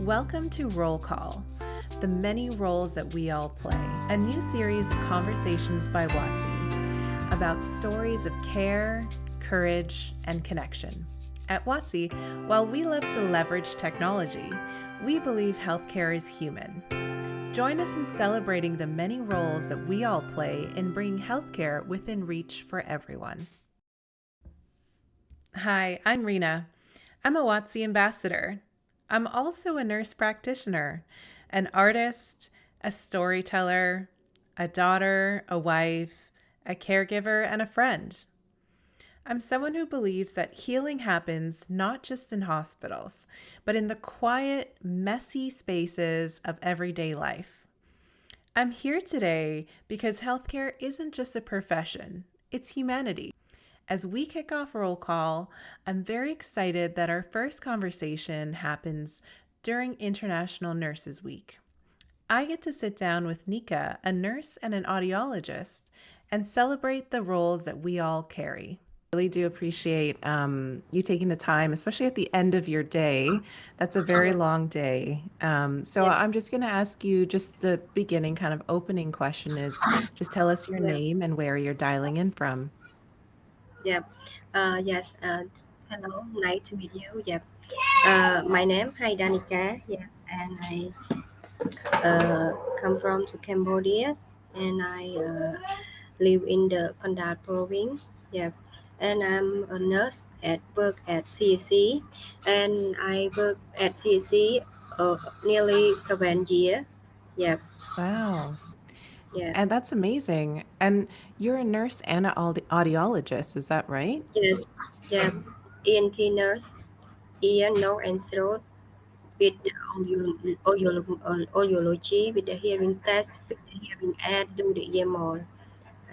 Welcome to Roll Call, the many roles that we all play, a new series of conversations by WOTC about stories of care, courage, and connection. At WOTC, while we love to leverage technology, we believe healthcare is human. Join us in celebrating the many roles that we all play in bringing healthcare within reach for everyone. Hi, I'm Reena. I'm a WOTC ambassador. I'm also a nurse practitioner, an artist, a storyteller, a daughter, a wife, a caregiver, and a friend. I'm someone who believes that healing happens not just in hospitals, but in the quiet, messy spaces of everyday life. I'm here today because healthcare isn't just a profession, it's humanity. As we kick off Roll Call, I'm very excited that our first conversation happens during International Nurses Week. I get to sit down with Nika, a nurse and an audiologist, and celebrate the roles that we all carry. I really do appreciate you taking the time, especially at the end of your day. That's a very Yeah, long day. So yeah, I'm just going to ask you just the beginning kind of opening question is just tell us your yeah, name and where you're dialing in from. yeah. Yes. Hello. Nice to meet you. Yeah. My name is Danika. Yes, and I come from to Cambodia, and I live in the Kandal province. Yeah, and I'm a nurse at work at CSC, and I work at CSC nearly 7 years. Yeah, Wow. yeah. And that's amazing. And you're a nurse and an audiologist, is that right? Yes, yeah. ENT nurse, ear, nose, and throat with the audiology, with the hearing test, with the hearing aid, do the EMR.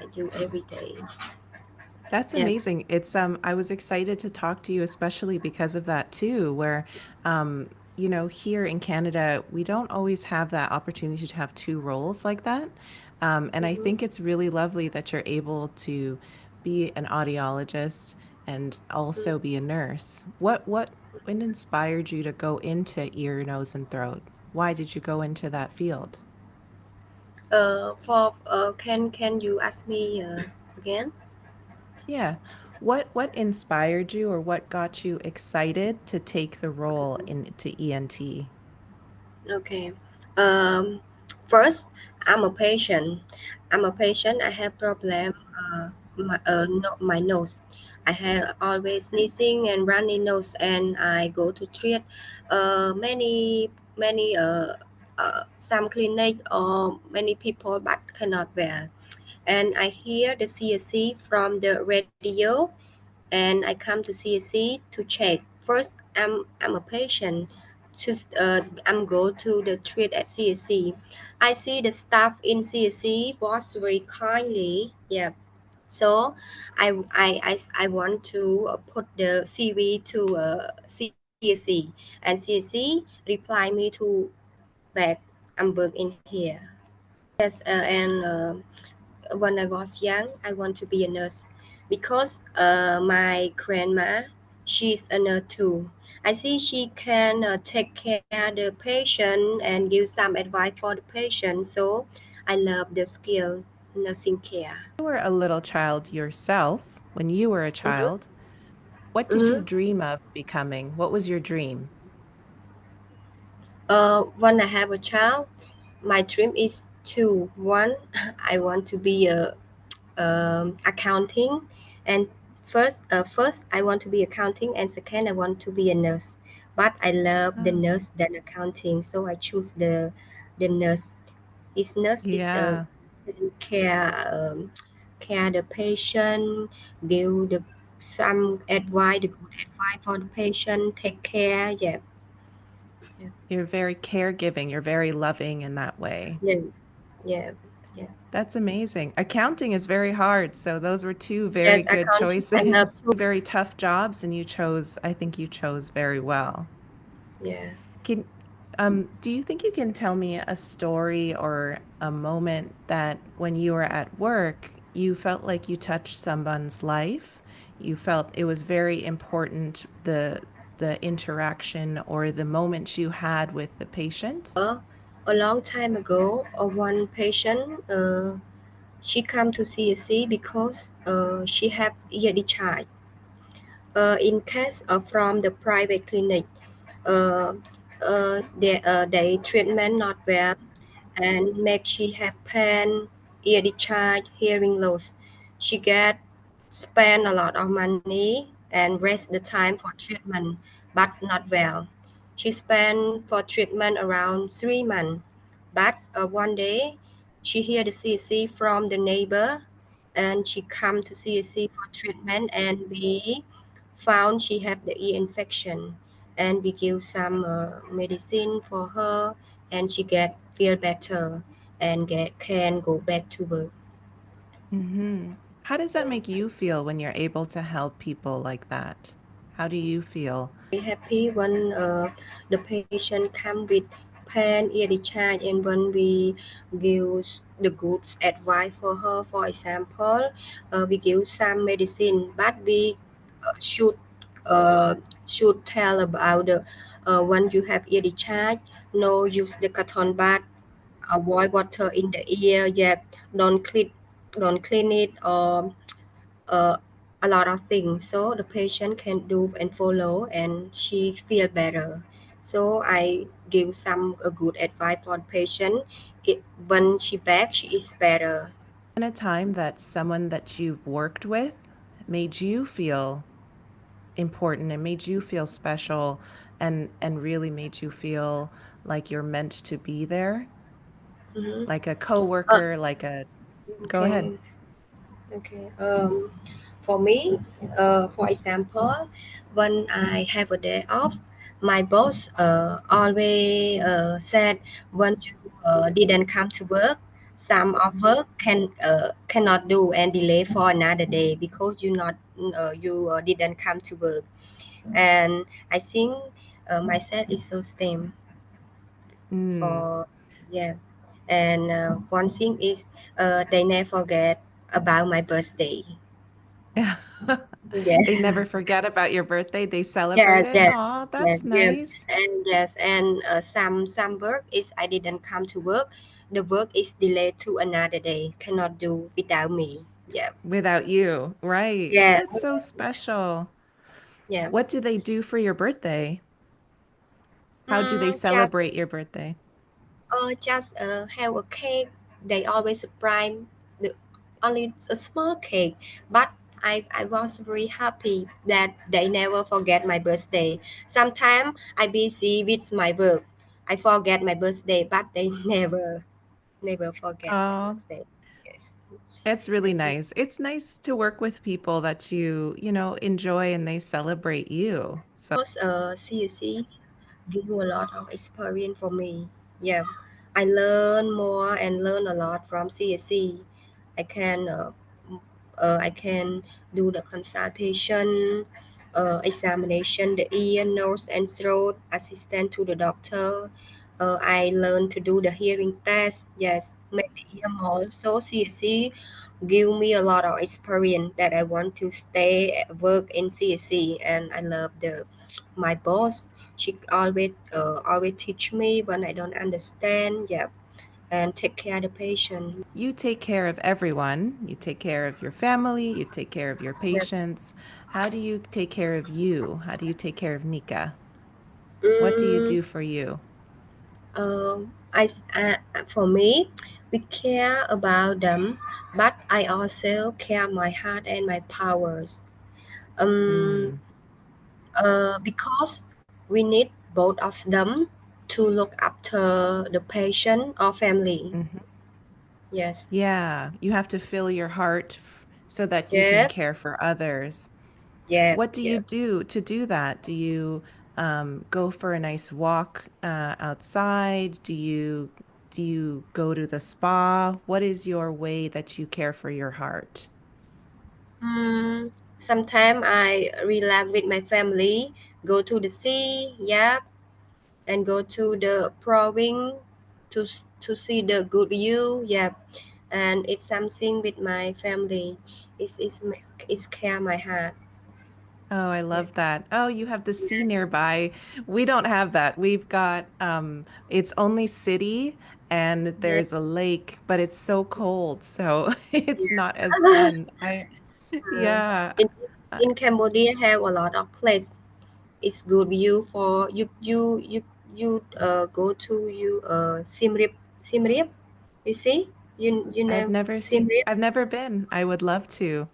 I do every day. That's Yeah. amazing. It's I was excited to talk to you especially because of that too, where here in Canada, we don't always have that opportunity to have two roles like that. And I Mm-hmm. think it's really lovely that you're able to be an audiologist and also be a nurse. What inspired you to go into ear, nose, and throat? Why did you go into that field? For can you ask me again? Yeah. What inspired you or what got you excited to take the role into ENT? Okay. Um, First, I'm a patient. I'm a patient. I have problem. My nose. I have always sneezing and runny nose, and I go to treat many some clinic or many people, but cannot well. And I hear the CSC from the radio, and I come to CSC to check. First, I'm a patient. I'm go to the treat at CSC. I see the staff in CSC was very kindly. Yeah. So I want to put the CV to CSC, and CSC reply me to back. I'm work in here. Yes, and when I was young, I want to be a nurse because my grandma, she's a nurse too. I see she can take care the patient and give some advice for the patient. So I love the skill nursing care. You were a little child yourself. When you were a Mm-hmm. child, what did you Mm-hmm. dream of becoming? What was your dream? When I have a child, my dream is two. One, I want to be a accounting, and first I want to be accounting, and second I want to be a nurse, but I love the Oh, nurse than accounting, so I choose the nurse. Is nurse is yeah. care care the patient, give the some advice, the good advice for the patient, take care. Yeah, yeah, You're very caregiving. You're very loving in that way. yeah, yeah, yeah. That's amazing. Accounting is very hard, so those were two very Yes, good accounting I love choices. too. Very tough jobs, and I think you chose very well. Yeah. Can do you think you can tell me a story or a moment that when you were at work, you felt like you touched someone's life? You felt it was very important, the interaction or the moments you had with the patient? A long time ago, one patient, she come to CSC because she have ear discharge. In case from the private clinic, uh, they treatment not well and make she have pain, ear discharge, hearing loss. She get spend a lot of money and rest the time for treatment, but not well. She spent for treatment around 3 months, but one day she hear the CSC from the neighbor, and she come to CSC for treatment, and we found she have the ear infection, and we give some medicine for her, and she get feel better and can go back to work. Hmm. How does that make you feel when you're able to help people like that? How do you feel? Very happy when the patient come with pain, ear discharge, and when we give the good advice for her. For example, we give some medicine, but we should uh, should tell about the when you have ear discharge, no use the cotton bud, avoid water in the ear, yet don't clean it, or uh, a lot of things so the patient can do and follow, and she feel better. So I give some good advice for the patient. When she back, she is better. In a time that someone that you've worked with made you feel important and made you feel special and really made you feel like you're meant to be there, Mm-hmm. like a Uh, coworker, like a go ahead. okay. Okay. For me, for example, when I have a day off, my boss always said when you didn't come to work, some of work cannot do and delay for another day because you didn't come to work. And I think myself is so same Mm. for, yeah. And one thing is they never forget about my birthday. Yeah. They never forget about your birthday. They celebrate Yes, it. yes, Oh, yes, that's yes, nice. and some work is I didn't come to work. The work is delayed to another day. Cannot do without me. Yeah, Without you. Right. yeah, That's so special. yeah. What do they do for your birthday? How do they Just celebrate your birthday? have a cake. They always surprise the only a small cake, but I was very happy that they never forget my birthday. Sometimes I busy with my work. I forget my birthday, but they never forget my Oh, birthday. Yes, it's really it's nice. It's nice to work with people that you enjoy and they celebrate you. So, because CSC give you a lot of experience for me. Yeah, I learn more and learn a lot from CSC. I can I can do the consultation, examination, the ear, nose, and throat, assistant to the doctor. I learn to do the hearing test. Yes, make the ear more. So CSC give me a lot of experience that I want to stay work in CSC, and I love the my boss. She always teach me when I don't understand. Yeah, and take care of the patient. you take care of everyone. You take care of your family, you take care of your Yeah. patients. How do you take care of you? How do you take care of Nika? What do you Mm, do for you? for me, we care about them, but I also care my heart and my powers. Um, Mm, because we need both of them to look after the patient or family. mhm. Yes. Yeah, you have to fill your heart so that you can Yeah. care for others. Yeah. What do you Yeah. do to do that? Do you go for a nice walk outside? Do you go to the spa? What is your way that you care for your heart? Sometimes I relax with my family, go to the sea, yeah, and go to the province to see the good view, yeah, and it's something with my family. It's care my heart. Oh, I Yeah. love that. Oh, you have the sea nearby. We don't have that. We've got it's only city and Yeah. there's a lake, but it's so Yes. cold, so it's not as Yeah. fun. I Uh, yeah. in I, in Cambodia have a lot of place. It's good view for you go to you Siem Reap. Siem Reap. You see? You know Siem Reap? I've never been. I would love to.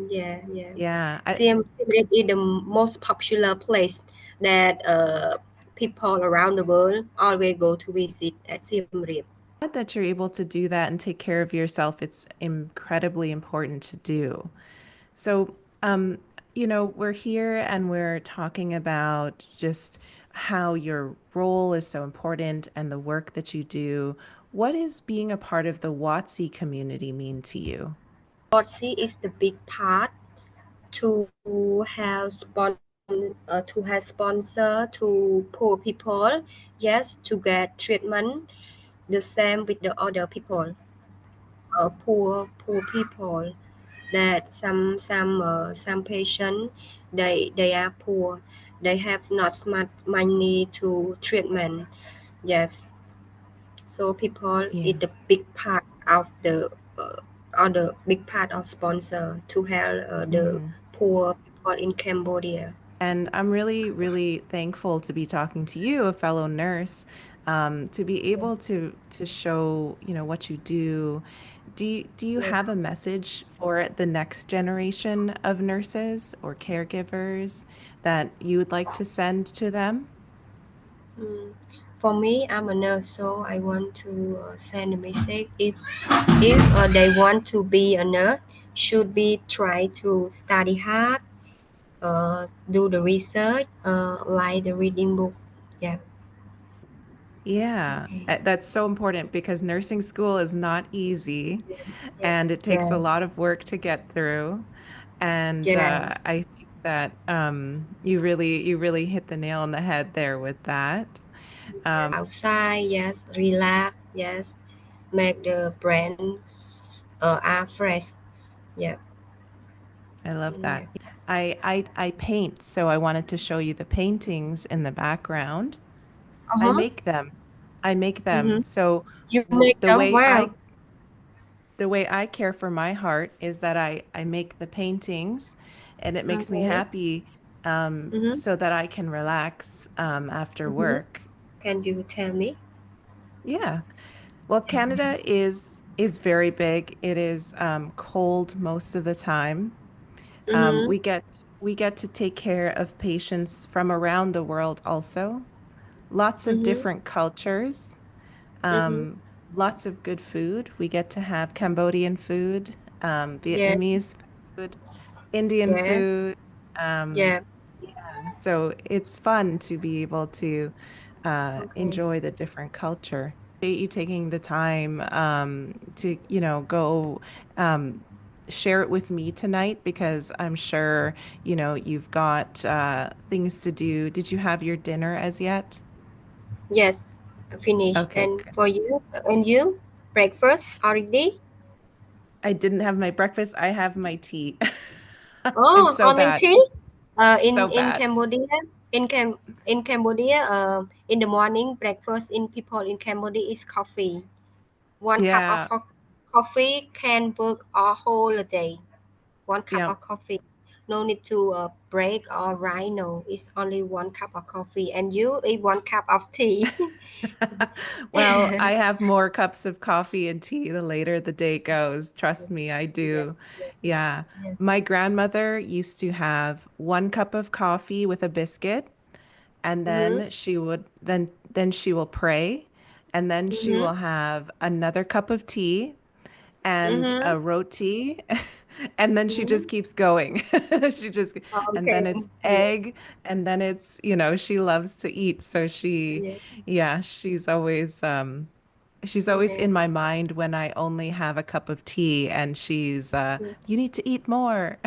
Yeah, yeah. Yeah. Siem Reap is the most popular place that people around the world always go to visit at Siem Reap. Glad that you're able to do that and take care of yourself. It's incredibly important to do. So, we're here and we're talking about just how your role is so important and the work that you do. What does being a part of the WOTC community mean to you? Policy is the big part to have sponsor to poor people, yes, to get treatment the same with the other people, poor people, that some patient, they are poor, they have not smart money to treatment, yes, so people is Yeah. the big part of the other big part of sponsor to help the Hmm. poor people in Cambodia. And I'm really, really thankful to be talking to you, a fellow nurse, to be able to show, what you do. Do you Yes. have a message for the next generation of nurses or caregivers that you would like to send to them? Mm. For me, I'm a nurse, so I want to send a message. If they want to be a nurse, should be try to study hard, do the research, like the reading book. Yeah. Yeah, Okay. that's so important because nursing school is not easy and it takes a Yeah. lot of work to get through. And Yeah. I think that you really hit the nail on the head there with that. Outside, yes. Relax, yes. Make the brains are fresh. Yeah. I love Yeah. that. I paint, so I wanted to show you the paintings in the background. I Uh-huh. make them. I make them. Mm-hmm. So You w- make the them way I well. the way I care for my heart is that I make the paintings and it makes me Okay. happy Mm-hmm. so that I can relax after Mm-hmm. work. Can you tell me? Yeah. Well, Canada is very big. It is cold most of the time. Mm-hmm. We get to take care of patients from around the world also. Lots of Mm-hmm. different cultures, Mm-hmm. um, lots of good food. We get to have Cambodian food, Yeah. Vietnamese food, Indian Yeah. food. Um, Yeah. so it's fun to be able to Okay. enjoy the different culture. Appreciate you taking the time to, go share it with me tonight because I'm sure, you've got things to do. Did you have your dinner as yet? Yes. Finish. Okay, And good. for you? And you? Breakfast already? I didn't have my breakfast. I have my tea. It's Oh, so only bad. tea? So In bad. Cambodia, in Cambodia, in the morning breakfast in people in Cambodia is coffee. One cup of Yeah. coffee can work a whole day. One cup Yeah. of coffee. No need to break or write. No, it's only one cup of coffee, and you eat one cup of tea. Well, I have more cups of coffee and tea the later the day goes. Trust me, I Yes, do. yes, Yeah. yes. My grandmother used to have one cup of coffee with a biscuit, and Mhm, then she will pray, and then she mhm, will have another cup of tea and mhm, a roti, and then she just mhm. keeps going. She just, and then Okay. it's Yes, egg, and then it's, she loves to eat. So yes. yeah, she's always Okay. in my mind when I only have a cup of tea, and Yes. you need to eat more.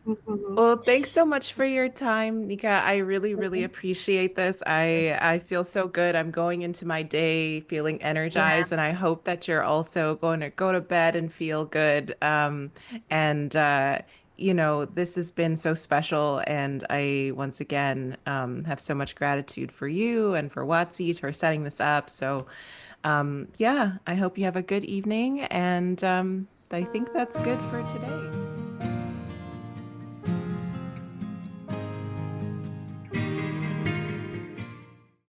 Mhm. Well, thanks so much for your time, Nika. I really, really appreciate this. I feel so good. I'm going into my day feeling Yeah. energized, and I hope that you're also going to go to bed and feel good. And this has been so special, and I once again have so much gratitude for you and for Watsi for setting this up. So, yeah, I hope you have a good evening, and I think that's good for today.